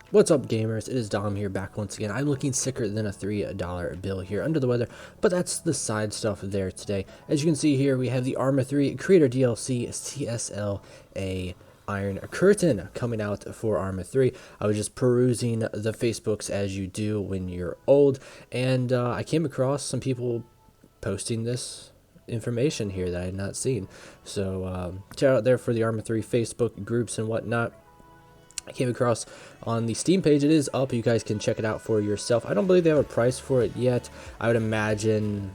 What's up, gamers? It is Dom here, back once again. I'm looking sicker than a $3 bill here, under the weather, but that's the side stuff there today. As you can see here, we have the Arma 3 Creator DLC CSLA Iron Curtain coming out for Arma 3. I was just perusing the Facebooks as you do when you're old, and I came across some people posting this information here that I had not seen. So shout out there for the Arma 3 Facebook groups and whatnot. I came across on the Steam page. It is up. You guys can check it out for yourself. I don't believe they have a price for it yet. I would imagine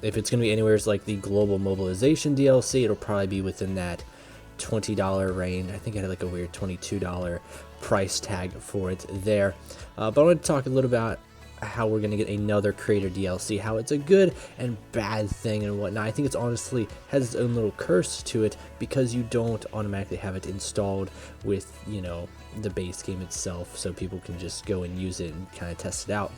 if it's going to be anywhere like the Global Mobilization DLC, it'll probably be within that $20 range. I think I had like a weird $22 price tag for it there. But I want to talk a little about how we're going to get another Creator DLC, how it's a good and bad thing and whatnot. I think it's honestly has its own little curse to it because you don't automatically have it installed with, you know, the base game itself, so people can just go and use it and kind of test it out.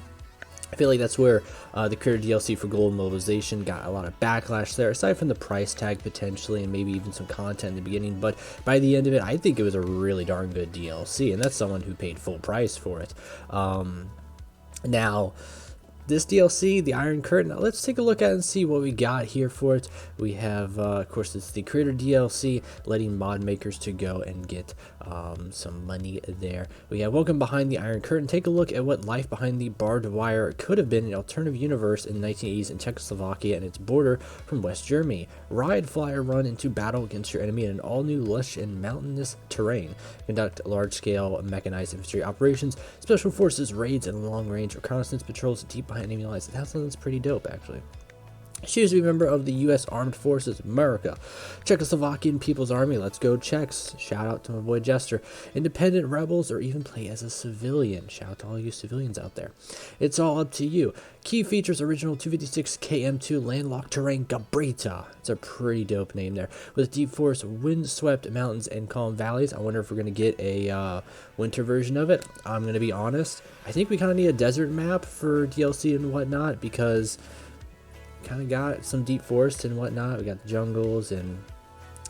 I feel like that's where the Creator DLC for Global Mobilization got a lot of backlash there, aside from the price tag potentially and maybe even some content in the beginning. But by the end of it, I think it was a really darn good DLC, and that's someone who paid full price for it. Now, this DLC, the Iron Curtain, let's take a look at it and see what we got here for it. We have, of course, it's the Creator DLC, letting mod makers to go and get some money there. We have Welcome Behind the Iron Curtain. Take a look at what life behind the barbed wire could have been in an alternative universe in the 1980s in Czechoslovakia and its border from West Germany. Ride, fly, or run into battle against your enemy in an all-new lush and mountainous terrain. Conduct large-scale mechanized infantry operations, special forces, raids, and long-range reconnaissance patrols deep behind enemy lines. That sounds pretty dope, actually. Choose to be a member of the U.S. Armed Forces, America. Czechoslovakian People's Army, let's go Czechs. Shout out to my boy Jester. Independent rebels, or even play as a civilian. Shout out to all you civilians out there. It's all up to you. Key features: original 256 KM2 landlocked terrain Gabrita. It's a pretty dope name there. With deep forest, wind-swept mountains, and calm valleys. I wonder if we're going to get a winter version of it. I'm going to be honest. I think we kind of need a desert map for DLC and whatnot, because kind of got some deep forest and whatnot. We got the jungles, and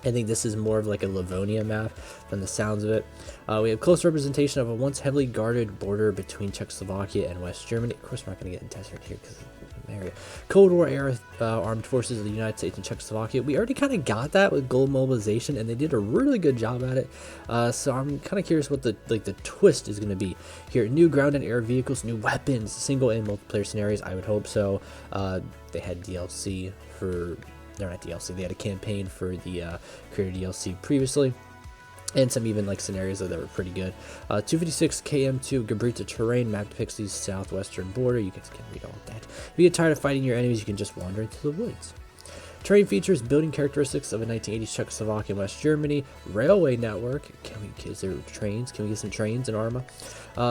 I think this is more of like a Livonia map from the sounds of it. We have close representation of a once heavily guarded border between Czechoslovakia and West Germany. Of course, we're not going to get a desert here because area. Cold War era armed forces of the United States and Czechoslovakia. We already kind of got that with Global Mobilization, and they did a really good job at it. So I'm kind of curious what the twist is going to be here. New ground and air vehicles, new weapons, single and multiplayer scenarios. I would hope so. They had DLC for. They're not DLC. They had a campaign for the Creator DLC previously. And some even like scenarios that were pretty good. 256 KM2 Gabrita terrain map depicts the southwestern border. You guys can read all of that. If you get tired of fighting your enemies, you can just wander into the woods. Terrain features building characteristics of a 1980s Czechoslovakia and West Germany. Railway network. Is there trains? Can we get some trains in Arma?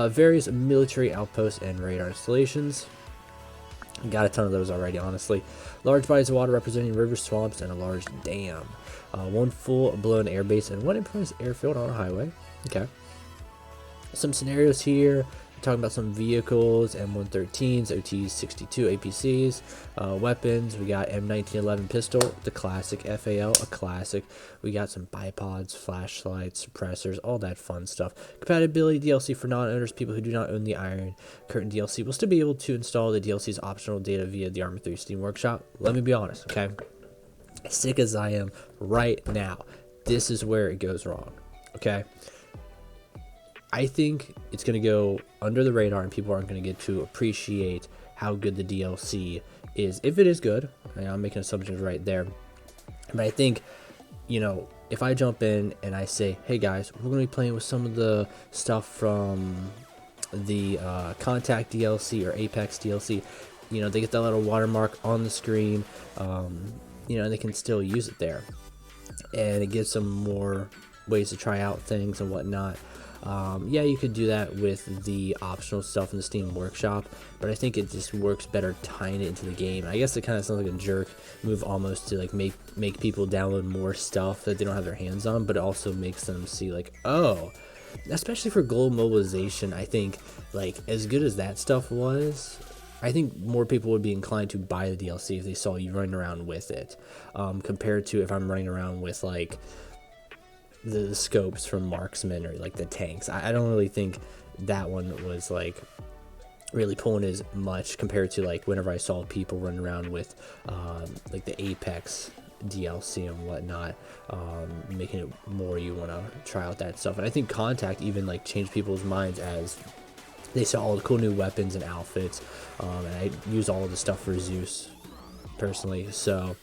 Various military outposts and radar installations. Got a ton of those already, honestly. Large bodies of water representing rivers, swamps, and a large dam. One full-blown airbase and one improvised airfield on a highway. Okay. Some scenarios here. We're talking about some vehicles, M113s, OT-62 APCs, weapons. We got M1911 pistol, the classic FAL, a classic. We got some bipods, flashlights, suppressors, all that fun stuff. Compatibility DLC for non-owners. People who do not own the Iron Curtain DLC will still be able to install the DLC's optional data via the Arma 3 Steam Workshop. Let me be honest, okay? Sick as I am right now, this is where it goes wrong, okay? I think it's going to go under the radar and people aren't going to get to appreciate how good the DLC is. If it is good, I'm making assumptions right there, but I think, you know, if I jump in and I say, hey guys, we're going to be playing with some of the stuff from the Contact DLC or Apex DLC, you know, they get that little watermark on the screen, you know, and they can still use it there, and it gives them more ways to try out things and whatnot. Yeah, you could do that with the optional stuff in the Steam Workshop, but I think it just works better tying it into the game. I guess it kind of sounds like a jerk move almost to like make people download more stuff that they don't have their hands on, but it also makes them see like, oh, especially for Global Mobilization, I think like as good as that stuff was, I think more people would be inclined to buy the DLC if they saw you running around with it, compared to if I'm running around with like the scopes from Marksman or like the tanks. I don't really think that one was like really pulling as much compared to like whenever I saw people running around with like the Apex DLC and whatnot, making it more you want to try out that stuff. And I think Contact even like changed people's minds as they saw all the cool new weapons and outfits, and I use all of the stuff for Zeus personally. So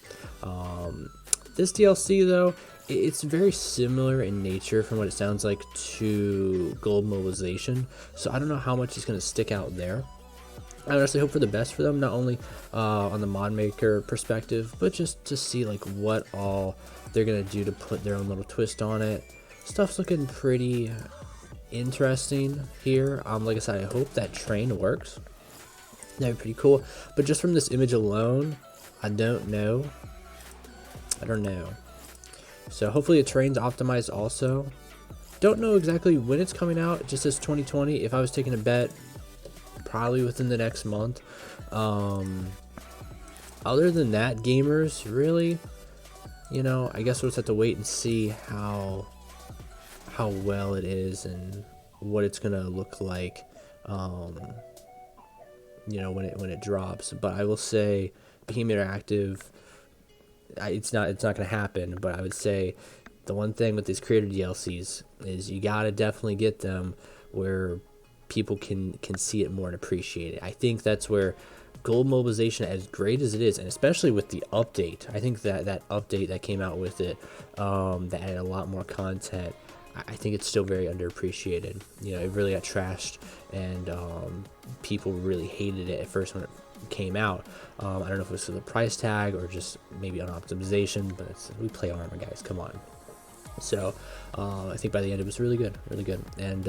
this DLC though, it's very similar in nature from what it sounds like to Gold Mobilization, so I don't know how much is going to stick out there. I honestly hope for the best for them, not only on the mod maker perspective, but just to see like what all they're going to do to put their own little twist on it. Stuff's looking pretty interesting here. Like I said, I hope that train works. That'd be pretty cool. But just from this image alone, I don't know. So hopefully the train's optimized also. Don't know exactly when it's coming out. It just says 2020. If I was taking a bet, probably within the next month. Other than that, gamers, really, you know, I guess we'll just have to wait and see how well it is and what it's gonna look like, you know, when it drops. But I will say, Beam Interactive, it's not gonna happen. But I would say the one thing with these creator DLCs is you gotta definitely get them where people can see it more and appreciate it. I think that's where Gold Mobilization, as great as it is, and especially with the update, I think that update that came out with it, that added a lot more content, I think it's still very underappreciated. You know, it really got trashed, and people really hated it at first when it came out. I don't know if it was for the price tag or just maybe on optimization, but we play Arma, guys, come on. So I think by the end it was really good, and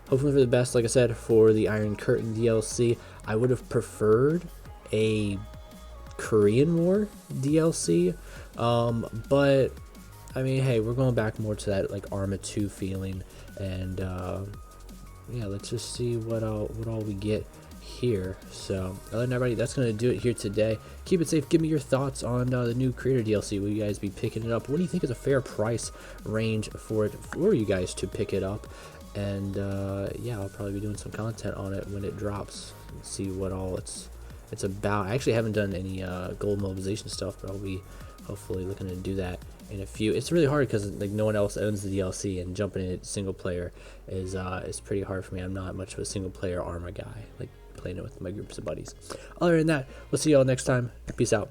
hopefully for the best. Like I said, for the Iron Curtain DLC, I would have preferred a Korean War DLC, but I mean, hey, we're going back more to that like Arma 2 feeling, and yeah, let's just see what all we get here. So other than everybody, that's going to do it here today. Keep it safe. Give me your thoughts on the new creator DLC. Will you guys be picking it up? What do you think is a fair price range for it for you guys to pick it up? And yeah, I'll probably be doing some content on it when it drops and see what all it's about. I actually haven't done any Gold Mobilization stuff, but I'll be hopefully looking to do that in a few. It's really hard because like no one else owns the DLC, and jumping in it single player is pretty hard for me. I'm not much of a single player Arma guy, like playing it with my groups of buddies. Other than that, we'll see y'all next time. Peace out.